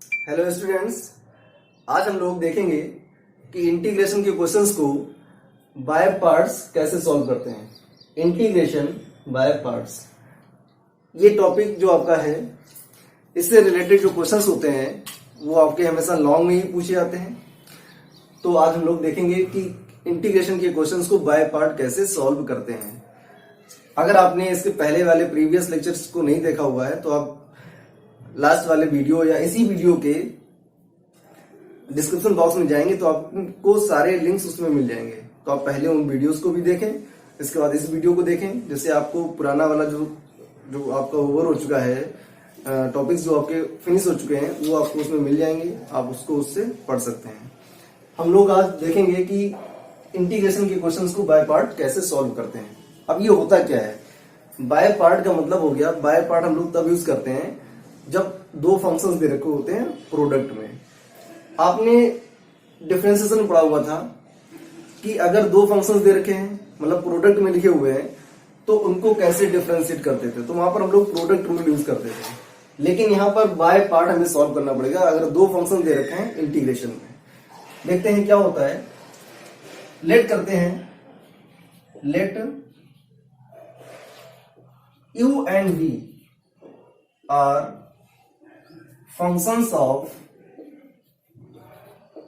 Hello students, आज हम लोग देखेंगे कि इंटीग्रेशन के क्वेश्चंस को बाय पार्ट्स कैसे सॉल्व करते हैं। इंटीग्रेशन बाय पार्ट्स ये टॉपिक जो आपका है, इससे रिलेटेड जो क्वेश्चंस होते हैं वो आपके हमेशा लॉन्ग में ही पूछे जाते हैं। तो आज हम लोग देखेंगे कि इंटीग्रेशन के क्वेश्चंस को बाय पार्ट कैसे सॉल्व करते हैं। अगर आपने इसके पहले वाले प्रीवियस लेक्चर्स को नहीं देखा हुआ है तो आप लास्ट वाले वीडियो या इसी वीडियो के डिस्क्रिप्शन बॉक्स में जाएंगे तो आपको सारे लिंक्स उसमें मिल जाएंगे। तो आप पहले उन वीडियोस को भी देखें, इसके बाद इस वीडियो को देखें, जिससे आपको पुराना वाला जो आपका ओवर हो चुका है, टॉपिक्स जो आपके फिनिश हो चुके हैं वो आपको उसमें मिल जाएंगे। आप उसको उससे पढ़ सकते हैं। हम लोग आज देखेंगे कि इंटीग्रेशन के क्वेश्चंस को बाय पार्ट कैसे सॉल्व करते हैं। अब ये होता क्या है, बाय पार्ट का मतलब हो गया, बाय पार्ट हम लोग तब यूज करते हैं जब दो फंक्शंस दे रखे होते हैं प्रोडक्ट में। आपने डिफरेंशिएशन पढ़ा हुआ था कि अगर दो फंक्शंस दे रखे हैं, मतलब प्रोडक्ट में लिखे हुए हैं, तो उनको कैसे डिफरेंशिएट करते थे। तो वहां पर हम लोग प्रोडक्ट रूल यूज करते थे। लेकिन यहाँ पर बाय पार्ट हमें सॉल्व करना पड़ेगा अगर दो फंक्शन दे रखे हैं इंटीग्रेशन में। देखते हैं क्या होता है। लेट करते हैं, late u and v are functions of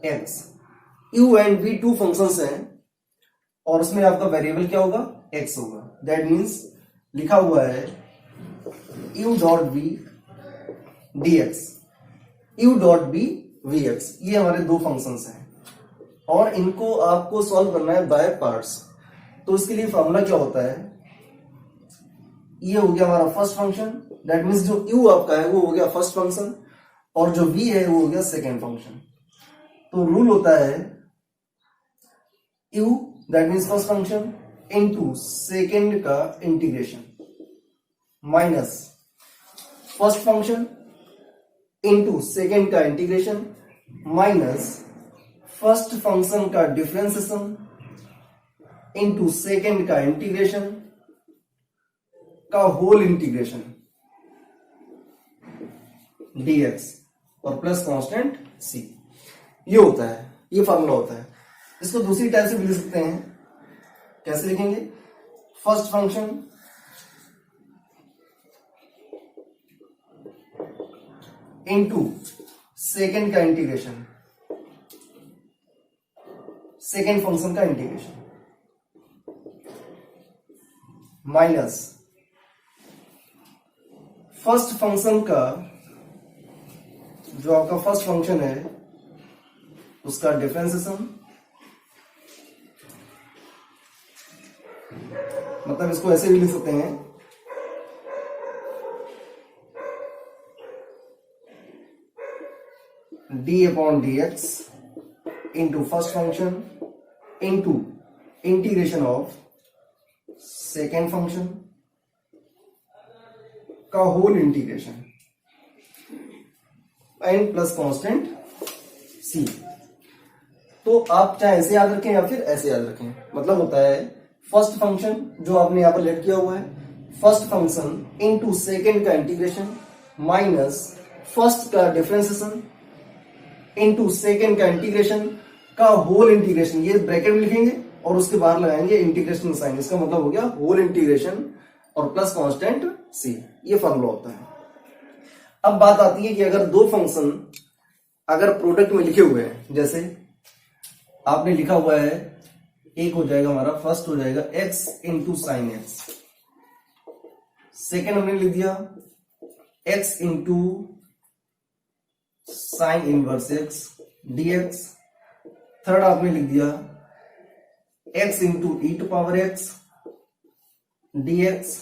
x। u and v two functions हैं और उसमें आपका वेरिएबल क्या होगा, x होगा। दैट मीन्स लिखा हुआ है u dot v dx, u dot v vx। ये हमारे दो फंक्शंस हैं और इनको आपको सॉल्व करना है बाय पार्ट्स। तो इसके लिए फॉर्मूला क्या होता है, ये हो गया हमारा फर्स्ट फंक्शन। दैट मीन्स जो u आपका है वो हो गया फर्स्ट फंक्शन और जो v है वो हो गया सेकेंड फंक्शन। तो रूल होता है u that means first function into second का integration minus first function into second का इंटीग्रेशन माइनस फर्स्ट फंक्शन का डिफरेंशिएशन इनटू सेकेंड का इंटीग्रेशन का होल इंटीग्रेशन dx और प्लस कांस्टेंट c। ये होता है, ये फॉर्मूला होता है। इसको दूसरी टाइप से भी लिख सकते हैं। कैसे लिखेंगे, फर्स्ट फंक्शन इनटू सेकेंड का इंटीग्रेशन, सेकेंड फंक्शन का इंटीग्रेशन माइनस फर्स्ट फंक्शन का, जो आपका फर्स्ट फंक्शन है उसका डिफरेंशिएशन, मतलब इसको ऐसे भी लिख सकते हैं d upon dx into first function into integration of second function का whole integration and plus constant c। तो आप चाहे ऐसे याद रखें या फिर ऐसे याद रखें। मतलब होता है फर्स्ट फंक्शन जो आपने यहां पर लेट किया हुआ है, फर्स्ट फंक्शन इनटू सेकेंड का इंटीग्रेशन माइनस फर्स्ट का डिफरेंशिएशन इनटू सेकेंड का इंटीग्रेशन का होल इंटीग्रेशन। ये ब्रैकेट में लिखेंगे और उसके बाहर लगाएंगे इंटीग्रेशन साइन। इसका मतलब हो गया होल इंटीग्रेशन और प्लस कांस्टेंट c। ये फॉर्मूला होता है। अब बात आती है कि अगर दो फंक्शन अगर प्रोडक्ट में लिखे हुए हैं, जैसे आपने लिखा हुआ है, एक हो जाएगा हमारा फर्स्ट हो जाएगा x into sine x, second हमने लिख दिया x into sine inverse x dx, third आपने लिख दिया x into e to power x dx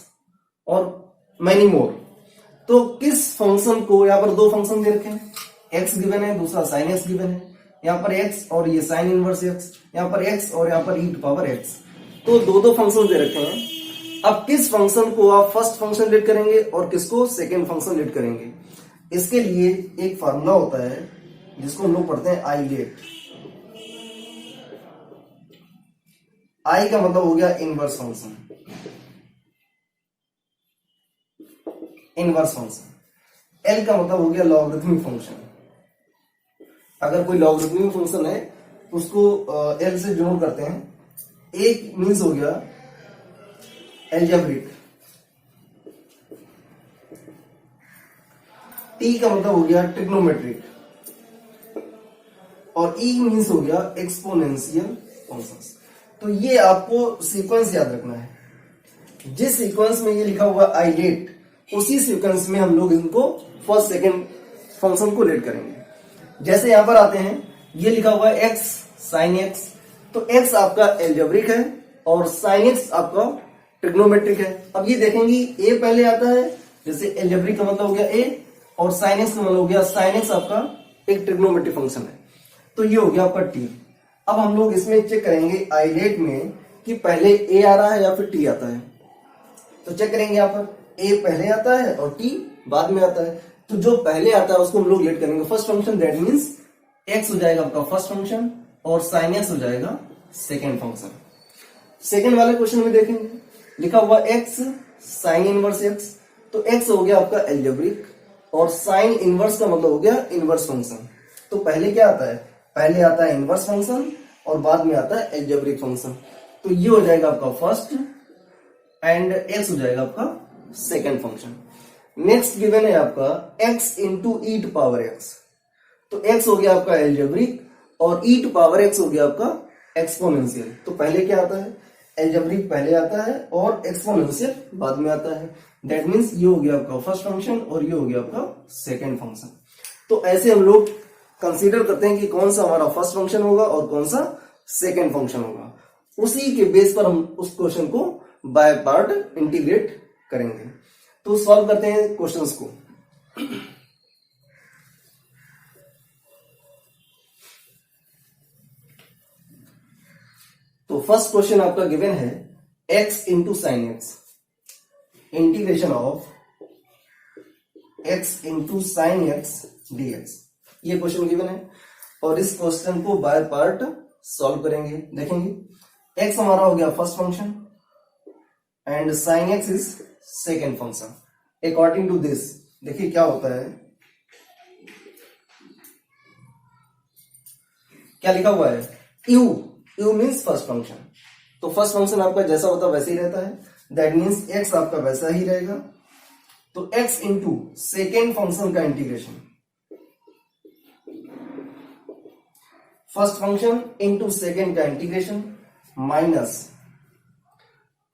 और मैनी मोर। तो किस फंक्शन को, यहां पर दो फंक्शन दे रखे हैं, x गिवन है, दूसरा साइन x गिवन है, यहां पर x और ये साइन इनवर्स x, यहां पर x और यहां पर e टू पावर x। तो दो दो फंक्शन दे रखे हैं। अब किस फंक्शन को आप फर्स्ट फंक्शन लेट करेंगे और किसको सेकेंड फंक्शन लेट करेंगे, इसके लिए एक फार्मूला होता है जिसको हम लोग पढ़ते हैं आई लेट। आई का मतलब हो गया inverse function, inverse function. L का मतलब हो गया लॉगरिथमिक फंक्शन। अगर कोई लॉगरिथमिक फंक्शन है तो उसको एल से डिनोट करते हैं। एक मीन्स हो गया एल्जेब्रिक, टी का मतलब हो गया ट्रिग्नोमेट्रिक, और ई मीन्स हो गया एक्सपोनेंशियल फंक्शंस। तो ये आपको सीक्वेंस याद रखना है। जिस सीक्वेंस में ये लिखा हुआ आई लेट, उसी सीक्वेंस में हम लोग इनको फर्स्ट सेकंड फंक्शन को लेट करेंगे। जैसे यहां पर आते हैं, ये लिखा हुआ है एक्स साइन एक्स, तो एक्स आपका एल्जेब्रिक है और साइन एक्स आपका ट्रिग्नोमेट्रिक है। अब ये देखेंगे ए पहले आता है, जैसे एल्जेब्रिक का मतलब हो गया ए, और साइन एक्स का मतलब हो गया साइन एक्स आपका एक ट्रिग्नोमेट्रिक फंक्शन है। तो ये हो गया आपका टी। अब हम लोग इसमें चेक करेंगे आइलेट में कि पहले ए आ रहा है या फिर टी आता है। तो चेक करेंगे यहाँ पर ए पहले आता है और टी बाद में आता है। तो जो पहले आता है उसको हम लोग लेट करेंगे first function, that means x हो जाएगा आपका फर्स्ट फंक्शन और साइन एक्स हो जाएगा सेकेंड फंक्शन। सेकेंड वाले क्वेश्चन में देखेंगे, लिखा हुआ एक्स साइन इनवर्स एक्स, तो एक्स हो गया आपका एल्जेब्रिक और साइन इनवर्स का मतलब हो गया इनवर्स फंक्शन। तो पहले क्या आता है, पहले आता है इनवर्स फंक्शन और बाद में आता है एल्जेब्रिक फंक्शन। तो ये हो जाएगा आपका फर्स्ट एंड एक्स हो जाएगा आपका सेकेंड फंक्शन। नेक्स्ट गिवन है आपका x into e to power x, तो x हो गया आपका एल्जेब्रिक और e टू पावर x हो गया आपका एक्सपोनेंशियल। तो पहले क्या आता है, एल्जेब्रिक पहले आता है और एक्सपोनेंशियल बाद में आता है। दैट मीन्स ये हो गया आपका फर्स्ट फंक्शन और ये हो गया आपका सेकेंड फंक्शन। तो ऐसे हम लोग कंसीडर करते हैं कि कौन सा हमारा फर्स्ट फंक्शन होगा और कौन सा सेकेंड फंक्शन होगा। उसी के बेस पर हम उस क्वेश्चन को बाय पार्ट इंटीग्रेट करेंगे। तो सॉल्व करते हैं क्वेश्चंस को। तो फर्स्ट क्वेश्चन आपका गिवन है x into sine x, integration of x into sine x dx, ये क्वेश्चन गिवन है और इस क्वेश्चन को बाय पार्ट सॉल्व करेंगे। देखेंगे x हमारा हो गया first function and sine x is second function. According to this देखिए क्या होता है, क्या लिखा हुआ है, u मीन्स फर्स्ट फंक्शन। तो फर्स्ट फंक्शन आपका जैसा होता है वैसे ही रहता है, दैट मीन्स x आपका वैसा ही रहेगा। तो x इंटू सेकेंड फंक्शन का integration, first function into second का इंटीग्रेशन माइनस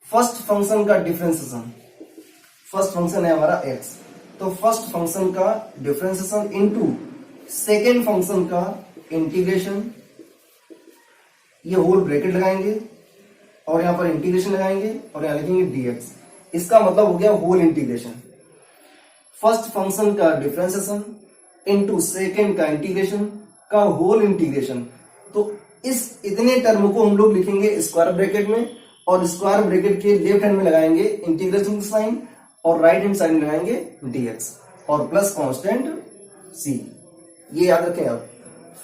फर्स्ट फंक्शन का डिफरेंशिएशन। फर्स्ट फंक्शन है हमारा x, तो फर्स्ट फंक्शन का डिफरेंशिएशन इंटू सेकेंड फंक्शन का इंटीग्रेशन। ये होल ब्रैकेट लगाएंगे और यहां पर इंटीग्रेशन लगाएंगे और यहां लिखेंगे dx। इसका मतलब हो गया होल इंटीग्रेशन, फर्स्ट फंक्शन का डिफरेंशिएशन इंटू सेकेंड का इंटीग्रेशन का होल इंटीग्रेशन। तो इस इतने टर्म को हम लोग लिखेंगे स्क्वायर ब्रैकेट में और स्क्वायर ब्रैकेट के लेफ्ट हैंड में लगाएंगे इंटीग्रेशन साइन और राइट हैंड साइड में लगाएंगे dx और प्लस कांस्टेंट c। ये याद रखें आप,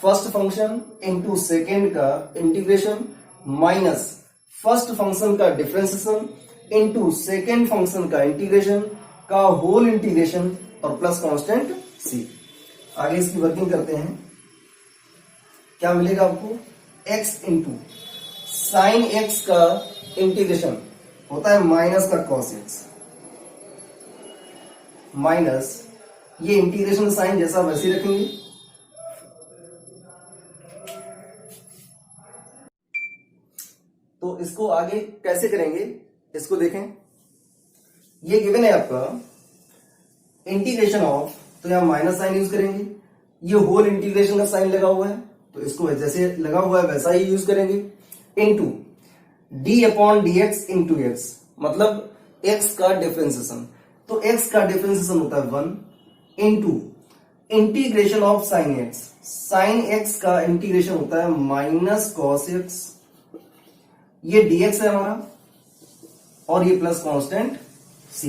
फर्स्ट फंक्शन इंटू सेकेंड का इंटीग्रेशन माइनस फर्स्ट फंक्शन का डिफरेंशिएशन इंटू सेकेंड फंक्शन का इंटीग्रेशन का होल इंटीग्रेशन और प्लस कांस्टेंट c। आगे इसकी वर्किंग करते हैं, क्या मिलेगा आपको, x इंटू साइन एक्स का इंटीग्रेशन होता है माइनस का कॉस एक्स, माइनस ये इंटीग्रेशन साइन जैसा वैसे ही रखेंगे, तो इसको आगे कैसे करेंगे इसको देखें। ये गिवन है आपका इंटीग्रेशन ऑफ, तो यहां माइनस साइन यूज करेंगे। ये होल इंटीग्रेशन का साइन लगा हुआ है तो इसको जैसे लगा हुआ है वैसा ही यूज करेंगे। Into D upon d x into x, मतलब एक्स का डिफरेंशिएशन, तो एक्स का डिफरेंशिएशन होता है 1 into integration of sine x, sine x का इंटीग्रेशन होता है माइनस कॉस एक्स, ये dx है हमारा और ये प्लस कांस्टेंट c।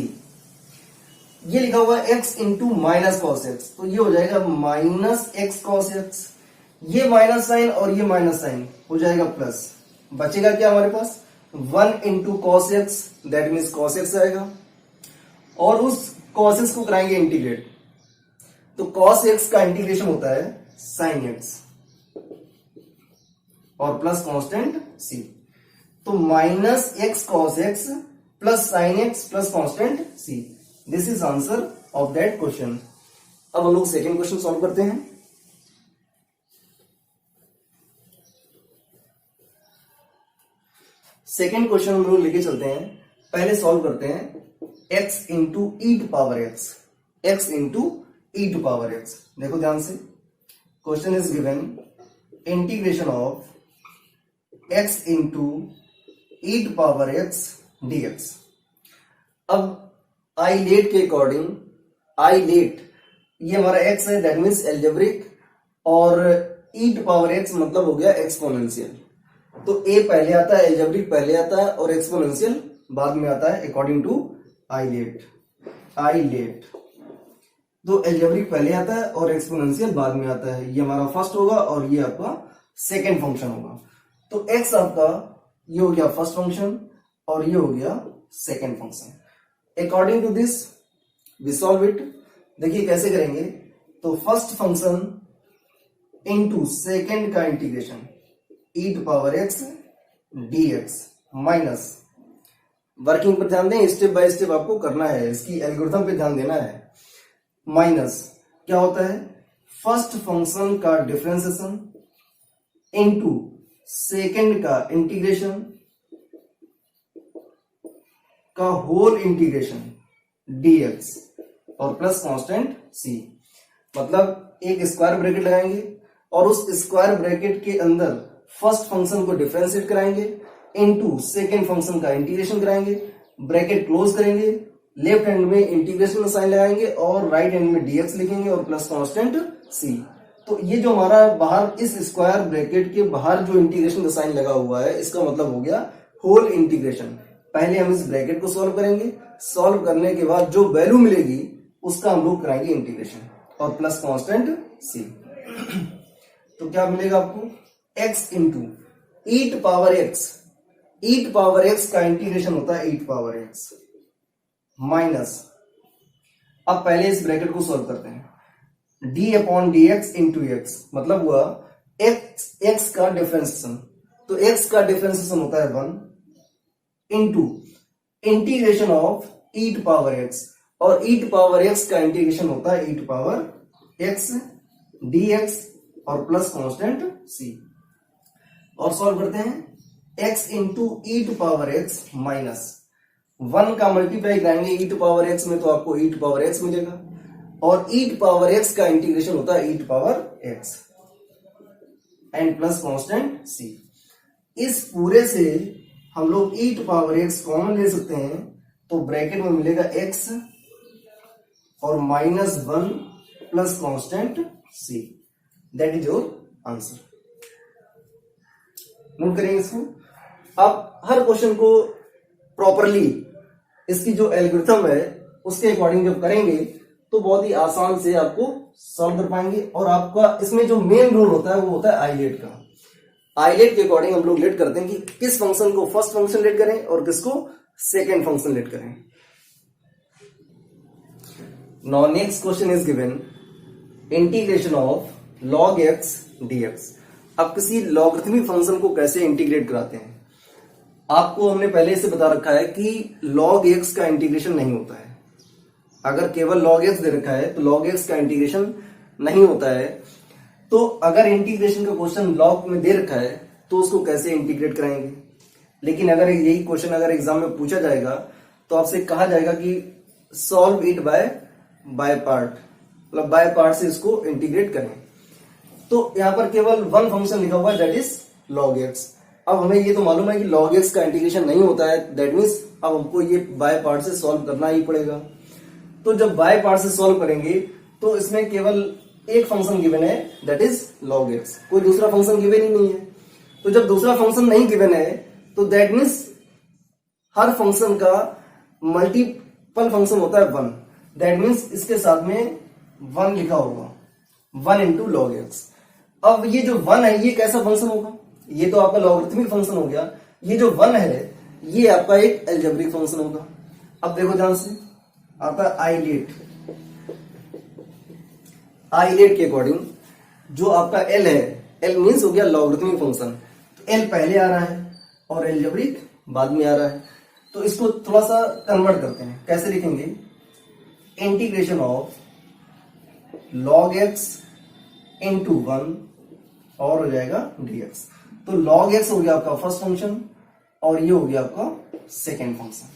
ये लिखा हुआ है x into minus cos x, तो ये हो जाएगा माइनस एक्स कॉस एक्स। ये माइनस साइन और ये माइनस साइन हो जाएगा प्लस, बचेगा क्या हमारे पास 1 into cos x, that means cos x आएगा और उस कॉस एक्स को कराएंगे इंटीग्रेट, तो कॉस एक्स का इंटीग्रेशन होता है साइन एक्स। और प्लस कांस्टेंट सी। तो minus x cos x plus sine x plus constant C, this is answer of that question. अब हम लोग सेकेंड क्वेश्चन सॉल्व करते हैं। सेकेंड क्वेश्चन हम लोग लेके चलते हैं। पहले सॉल्व करते हैं x into e to power x, x into e to power x. देखो ध्यान से, question is given integration of x into e to power x dx। अब आइलेट के अकॉर्डिंग, आइलेट ये हमारा x है, दैट मीन्स एल्जेब्रिक, और ई टू पावर x मतलब हो गया एक्सपोनेंशियल। तो a पहले आता है, एल्जेब्रिक पहले आता है और एक्सपोनेंशियल बाद में आता है अकॉर्डिंग टू आइलेट। आइलेट तो एल्जेब्रिक पहले आता है और एक्सपोनेंशियल बाद में आता है। ये हमारा फर्स्ट होगा और ये आपका सेकेंड फंक्शन होगा। तो x आपका ये हो गया फर्स्ट फंक्शन और ये हो गया second function. According to this we solve it. देखिए कैसे करेंगे। तो फर्स्ट फंक्शन इनटू सेकेंड का integration e to power x dx minus, working पर ध्यान दें, स्टेप बाय स्टेप आपको करना है, इसकी एल्गोरिथम पे ध्यान देना है। माइनस क्या होता है, फर्स्ट फंक्शन का डिफरेंशिएशन इनटू सेकेंड का इंटीग्रेशन का होल इंटीग्रेशन dx और प्लस कांस्टेंट c। मतलब एक स्क्वायर ब्रैकेट लगाएंगे और उस स्क्वायर ब्रैकेट के अंदर फर्स्ट फंक्शन को डिफरेंशिएट कराएंगे इनटू सेकेंड फंक्शन का इंटीग्रेशन कराएंगे, ब्रैकेट क्लोज करेंगे, लेफ्ट हैंड में इंटीग्रेशन का साइन लगाएंगे और राइट हैंड में dx लिखेंगे और प्लस कांस्टेंट c। तो ये जो हमारा बाहर इस स्क्वायर ब्रैकेट के बाहर जो इंटीग्रेशन का साइन लगा हुआ है, इसका मतलब हो गया होल इंटीग्रेशन। पहले हम इस ब्रैकेट को सॉल्व करेंगे, सॉल्व करने के बाद जो वैल्यू मिलेगी उसका हम लोग कराएंगे इंटीग्रेशन और प्लस कांस्टेंट c। तो क्या मिलेगा आपको, x into e to power x, e to power x का इंटीग्रेशन होता है e to power x minus, अब पहले इस ब्रैकेट को सॉल्व करते हैं, d upon d x into x, मतलब हुआ x का डिफरेंशिएशन। तो x का डिफरेंशिएशन होता है 1 into integration of e to power x, और ई टू पावर x का इंटीग्रेशन होता है e to power x dx और प्लस कांस्टेंट c। और सॉल्व करते हैं, x into e to power x minus 1 का मल्टीप्लाई कराएंगे ई टू पावर x में तो आपको ई टू पावर x मिलेगा, और ई टू पावर x का इंटीग्रेशन होता है e to power x and plus constant c। इस पूरे से हम लोग e to power x common ले सकते हैं, तो ब्रैकेट में मिलेगा x और -1 plus constant c। That is your answer. Note करेंगे इसको। अब हर क्वेश्चन को प्रॉपरली इसकी जो एल्गोरिथम है उसके अकॉर्डिंग जब करेंगे तो बहुत ही आसान से आपको सॉल्व कर पाएंगे। और आपका इसमें जो मेन रूल होता है वो होता है आइलेट का। आइलेट के अकॉर्डिंग हम लोग लेट करते हैं कि किस फंक्शन को फर्स्ट फंक्शन लेट करें और किसको सेकेंड फंक्शन लेट करें। Now next question is given integration of log x dx। अब किसी लॉगरिथमिक फंक्शन को कैसे इंटीग्रेट कराते हैं, आपको हमने पहले से बता रखा है कि log x का इंटीग्रेशन नहीं होता है। अगर केवल log x दे रखा है तो log x का इंटीग्रेशन नहीं होता है। तो अगर इंटीग्रेशन का क्वेश्चन log में दे रखा है तो उसको कैसे इंटीग्रेट कराएंगे। लेकिन अगर यही क्वेश्चन अगर एग्जाम में पूछा जाएगा तो आपसे कहा जाएगा कि सॉल्व इट बाय पार्ट, मतलब बाय पार्ट से इसको इंटीग्रेट करें। तो यहां पर केवल वन फंक्शन लिखा हुआ है दैट इज log x। अब हमें ये तो मालूम है कि log x का इंटीग्रेशन नहीं होता है, दैट मीन्स अब हमको ये बाय पार्ट से सॉल्व करना ही पड़ेगा। तो जब बाय पार्ट से सॉल्व करेंगे तो इसमें केवल एक फंक्शन गिवन है दैट इज log x, कोई दूसरा फंक्शन गिवन ही नहीं है। तो जब दूसरा फंक्शन नहीं गिवन है तो दैट मीन्स हर फंक्शन का मल्टीपल फंक्शन होता है 1, दैट मीन्स इसके साथ में 1 लिखा होगा, 1 इंटू log x। अब ये जो 1 है ये कैसा फंक्शन होगा, ये तो आपका लॉगरिथमिक फंक्शन हो गया। ये जो 1 है ये आपका एक एल्जेब्रिक फंक्शन होगा। अब देखो ध्यान से, आता है आइलेट। आइलेट के अकॉर्डिंग जो आपका L है, L मीन्स हो गया लॉगरिथमिक फंक्शन, तो एल पहले आ रहा है और एल्जेब्रिक बाद में आ रहा है। तो इसको थोड़ा सा कन्वर्ट करते हैं, कैसे लिखेंगे, integration of log x into 1 और हो जाएगा dx। तो log x हो गया आपका फर्स्ट फंक्शन और ये हो गया आपका सेकेंड फंक्शन।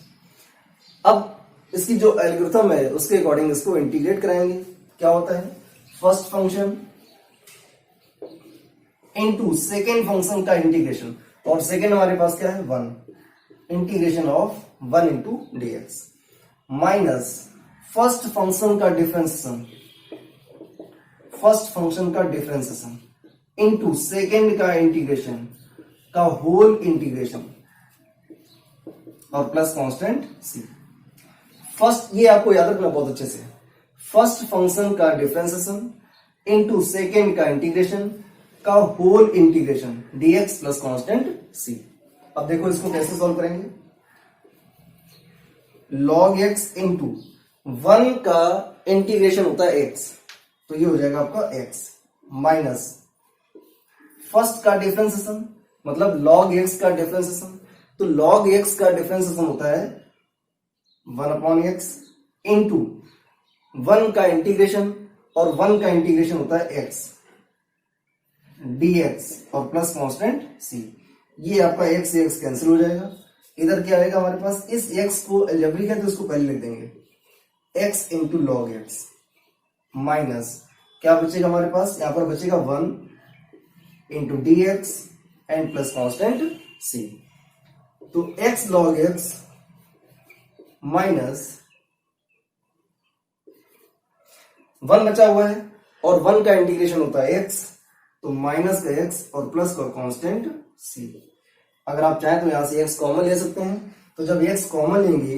अब इसकी जो एल्गोरिथम है उसके अकॉर्डिंग इसको इंटीग्रेट कराएंगे। क्या होता है, first function into second function का इंटीग्रेशन, और सेकेंड हमारे पास क्या है 1, integration of 1 into dx minus first function का डिफरेंशिएशन, फर्स्ट फंक्शन का डिफरेंशिएशन इनटू सेकेंड का इंटीग्रेशन का होल इंटीग्रेशन और प्लस कांस्टेंट सी। फर्स्ट, ये आपको याद रखना बहुत अच्छे से, फर्स्ट फंक्शन का डिफरेंशिएशन इनटू सेकेंड का इंटीग्रेशन का whole integration dx plus constant c। अब देखो इसको कैसे सॉल्व करेंगे, log x इंटू 1 का इंटीग्रेशन होता है x, तो ये हो जाएगा आपका x माइनस फर्स्ट का डिफरेंशिएशन मतलब log x का डिफरेंशिएशन, तो log x का डिफरेंशिएशन होता है 1/x इंटू 1 का इंटीग्रेशन, और 1 का इंटीग्रेशन होता है x dx और प्लस कांस्टेंट c। ये आपका x से x कैंसिल हो जाएगा, इधर क्या आएगा हमारे पास, इस x को अलजेब्रिक है तो इसको पहले लिख देंगे, x into log x minus क्या बचेगा हमारे पास, यहां पर बचेगा 1 into dx and plus constant c। तो x log x माइनस 1 बचा हुआ है और 1 का इंटीग्रेशन होता है x, तो माइनस का x और प्लस का कांस्टेंट c। अगर आप चाहें तो यहां से x कॉमन ले सकते हैं, तो जब x कॉमन लेंगे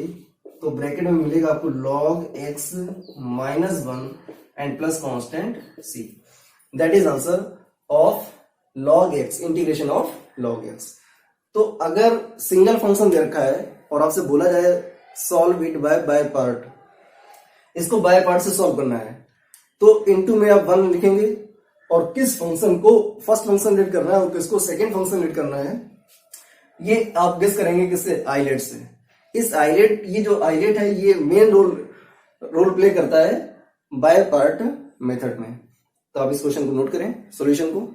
तो ब्रैकेट में मिलेगा आपको log x minus 1 and plus constant c। That is answer of log x, integration of log x। तो अगर सिंगल फंक्शन दे रखा है और आपसे बोला जाए सॉल्व इट बाय पार्ट, इसको बाय पार्ट से सॉल्व करना है, तो इनटू में आप 1 लिखेंगे और किस फंक्शन को फर्स्ट फंक्शन रीड करना है और किसको सेकंड फंक्शन रीड करना है, ये आप गेस करेंगे किससे, आइलेट से। इस आइलेट, ये जो आइलेट है ये मेन रोल प्ले करता है बाय पार्ट मेथड में। तो आप इस क्वेश्चन को नोट करें, सॉल्यूशन को।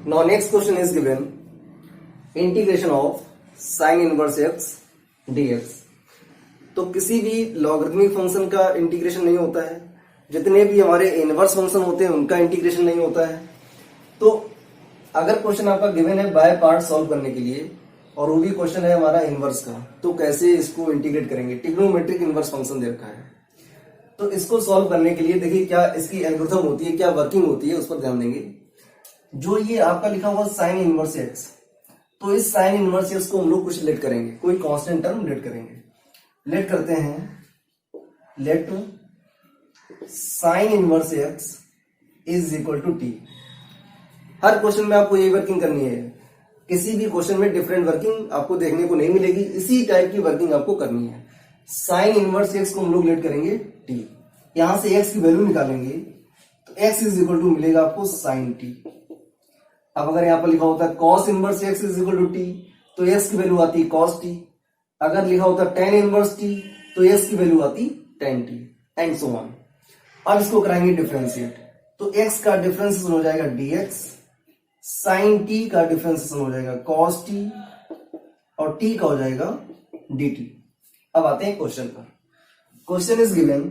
Now next question is given integration of sin inverse x dx। तो किसी भी लॉगरिथमिक फंक्शन का इंटीग्रेशन नहीं होता है, जितने भी हमारे इनवर्स फंक्शन होते हैं उनका इंटीग्रेशन नहीं होता है। तो अगर क्वेश्चन आपका गिवन है बाय पार्ट सॉल्व करने के लिए और वो भी क्वेश्चन है हमारा इनवर्स का, तो कैसे इसको इंटीग्रेट करेंगे, ट्रिग्नोमेट्रिक इनवर्स फंक्शन दे रखा है। तो इसको सॉल्व करने के लिए देखिए क्या इसकी एल्गोरिथम होती है, क्या वर्किंग होती है, उस पर ध्यान देंगे। जो ये आपका लिखा हुआ साइन इनवर्स एक्स, तो इस साइन इनवर्स एक्स को हम लोग कुछ लेट करेंगे, कोई कांस्टेंट टर्म लेट करेंगे। लेट करते हैं, let sine inverse x is equal to T. हर क्वेश्चन में आपको यही वर्किंग करनी है, किसी भी क्वेश्चन में डिफरेंट वर्किंग आपको देखने को नहीं मिलेगी, इसी टाइप की वर्किंग आपको करनी है। साइन इनवर्स एक्स को हम लोग लेट करेंगे टी, यहां से एक्स की वैल्यू निकालेंगे तो एक्स इज इक्वल टू मिलेगा आपको साइन टी। अब अगर यहां पर लिखा होता है cos inverse x is equal to T, तो एक्स की वैल्यू आती कॉस टी। अगर लिखा होता है टेन इनवर्स टी, तो एक्स की वैल्यू आती tan T and so on. अब इसको कराएंगे डिफरेंशिएट, तो एक्स का डिफरेंशिएशन हो जाएगा dx, साइन टी का डिफरेंशिएशन हो जाएगा cos टी और टी का हो जाएगा dt। अब आते हैं क्वेश्चन पर। Question is given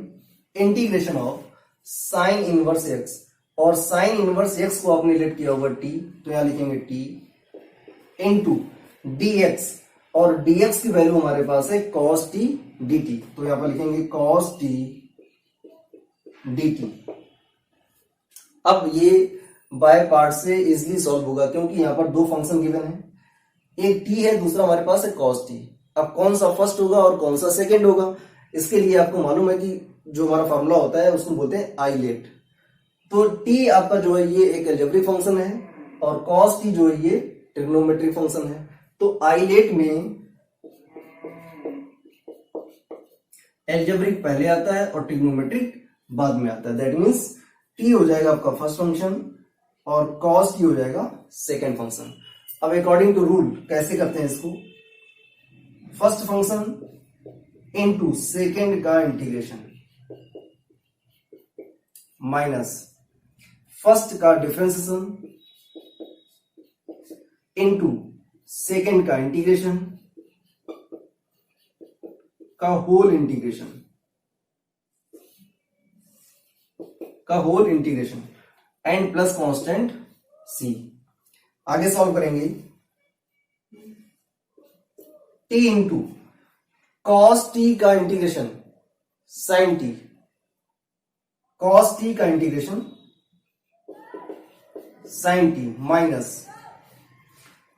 integration of sine inverse x, और साइन इनवर्स एक्स को आपने लेट किया होगा टी, तो यहां लिखेंगे टी इंटू dx, और dx की वैल्यू हमारे पास है cos t dt, तो यहां पर लिखेंगे cos t dt। अब ये बाय पार्ट से इजिली सॉल्व होगा, क्योंकि यहां पर दो फंक्शन गिवन है, एक t है, दूसरा हमारे पास है cos t। अब कौन सा फर्स्ट होगा और कौन सा सेकंड होगा, इसके लिए आपको मालूम है कि जो हमारा फॉर्मूला होता है उसको बोलते हैं आइलेट। तो t आपका जो है ये एक अलजेब्रिक फंक्शन है और cos t जो है ये ट्रिग्नोमेट्रिक फंक्शन है। तो आइलेट में अलजेब्रिक पहले आता है और ट्रिग्नोमेट्रिक बाद में आता है। दैट मीन्स t हो जाएगा आपका फर्स्ट फंक्शन और कॉस टी हो जाएगा सेकेंड फंक्शन। अब अकॉर्डिंग टू रूल कैसे करते हैं इसको, फर्स्ट फंक्शन इनटू सेकेंड का इंटीग्रेशन माइनस फर्स्ट का डिफरेंशिएशन इनटू सेकेंड का इंटीग्रेशन का whole integration and plus constant C. आगे सॉल्व करेंगे, टी इंटू कॉस टी का integration sine t, cos t का integration sine t minus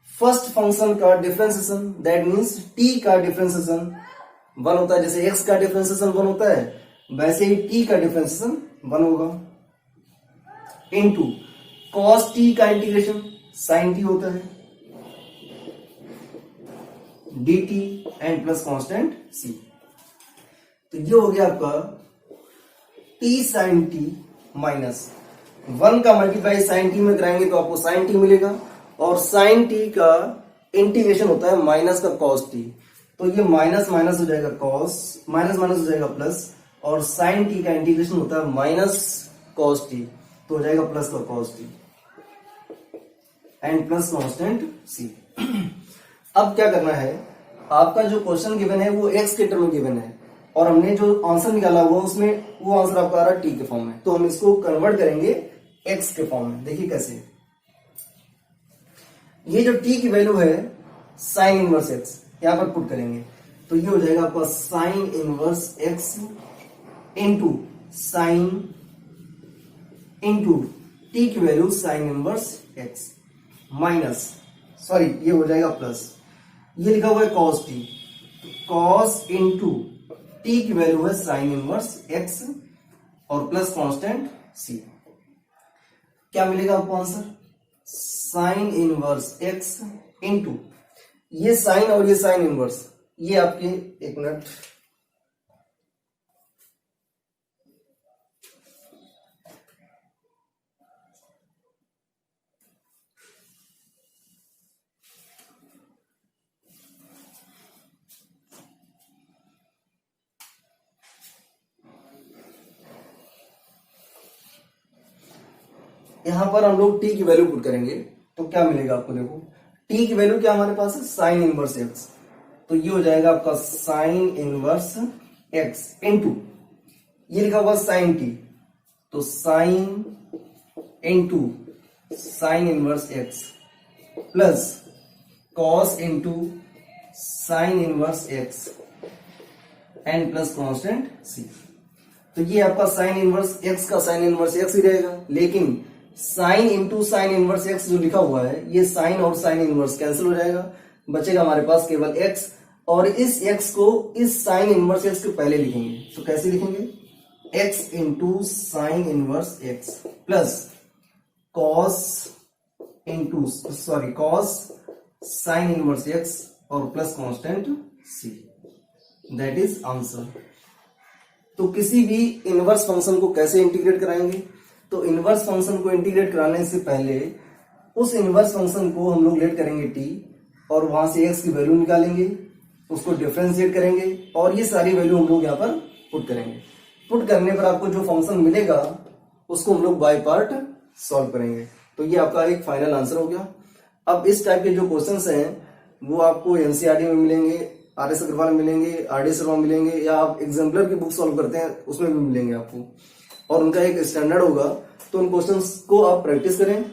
first function का differentiation, that means t का differentiation 1 होता है, जैसे x का डिफरेंशिएशन 1 होता है वैसे ही t का डिफरेंशिएशन 1 होगा, इनटू cos t का इंटीग्रेशन sin t होता है dt and plus constant c। तो ये हो गया आपका t sin t माइनस 1 का मल्टीप्लाई sin t में कराएंगे तो आपको sin t मिलेगा, और sin t का इंटीग्रेशन होता है माइनस का cos t, तो ये माइनस माइनस हो जाएगा cos, माइनस माइनस हो जाएगा प्लस, और sin t का इंटीग्रेशन होता है माइनस cos t, तो हो जाएगा प्लस का cos t and plus constant c। अब क्या करना है, आपका जो क्वेश्चन गिवन है वो x के टर्म में गिवन है, और हमने जो आंसर निकाला हुआ उसमें वो आंसर आपका आ रहा है t के फॉर्म में, तो हम इसको कन्वर्ट करेंगे x के फॉर्म में। देखिए कैसे, ये जो t की वैल्यू है साइन इनवर्स x यहां पर पुट करेंगे, तो ये हो जाएगा आपका sign inverse x into sine into t की value sign inverse x minus, sorry ये हो जाएगा प्लस, ये लिखा हुआ है cos t, cos into t की वैल्यू है साइन इनवर्स x और प्लस कांस्टेंट c। क्या मिलेगा आपको answer, sign inverse x into ये साइन और ये साइन इनवर्स, ये आपके एक मिनट, यहां पर हम लोग t की वैल्यू पुट करेंगे तो क्या मिलेगा आपको, देखो t की वैल्यू क्या हमारे पास है साइन इनवर्स x, तो ये हो जाएगा आपका साइन इनवर्स x इंटू ये लिखा हुआ साइन t, तो sine into sine inverse x plus cos into sine inverse x and plus constant c। तो ये आपका साइन इनवर्स x का साइन इनवर्स x ही रहेगा, लेकिन sine into sine inverse x जो लिखा हुआ है ये साइन और साइन इनवर्स कैंसिल हो जाएगा, बचेगा हमारे पास केवल x, और इस x को इस साइन इनवर्स x के पहले लिखेंगे, तो कैसे लिखेंगे, x into sine inverse x plus cos into sorry cos sine inverse x और plus constant c, that is answer. तो किसी भी इनवर्स फंक्शन को कैसे इंटीग्रेट कराएंगे, तो इनवर्स फंक्शन को इंटीग्रेट कराने से पहले उस इनवर्स फंक्शन को हम लोग लेट करेंगे t, और वहां से x की वैल्यू निकालेंगे, उसको डिफरेंशिएट करेंगे, और ये सारी वैल्यू हम लोग यहाँ पर पुट करेंगे। पुट करने पर आपको जो फंक्शन मिलेगा उसको हम लोग बाय पार्ट सॉल्व करेंगे, तो ये आपका एक फाइनल आंसर हो गया। अब इस टाइप के जो क्वेश्चंस हैं वो आपको एनसीईआरटी में मिलेंगे, RS अग्रवाल मिलेंगे, RD शर्मा मिलेंगे, या आप एग्जाम्पलर की बुक सॉल्व करते हैं उसमें भी मिलेंगे आपको, और उनका एक स्टैंडर्ड होगा। तो उन क्वेश्चंस को आप प्रैक्टिस करें,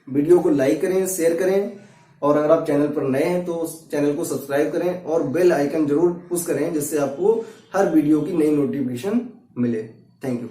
वीडियो को लाइक करें, शेयर करें, और अगर आप चैनल पर नए हैं तो उस चैनल को सब्सक्राइब करें और बेल आइकन जरूर पुश करें, जिससे आपको हर वीडियो की नई नोटिफिकेशन मिले। Thank you.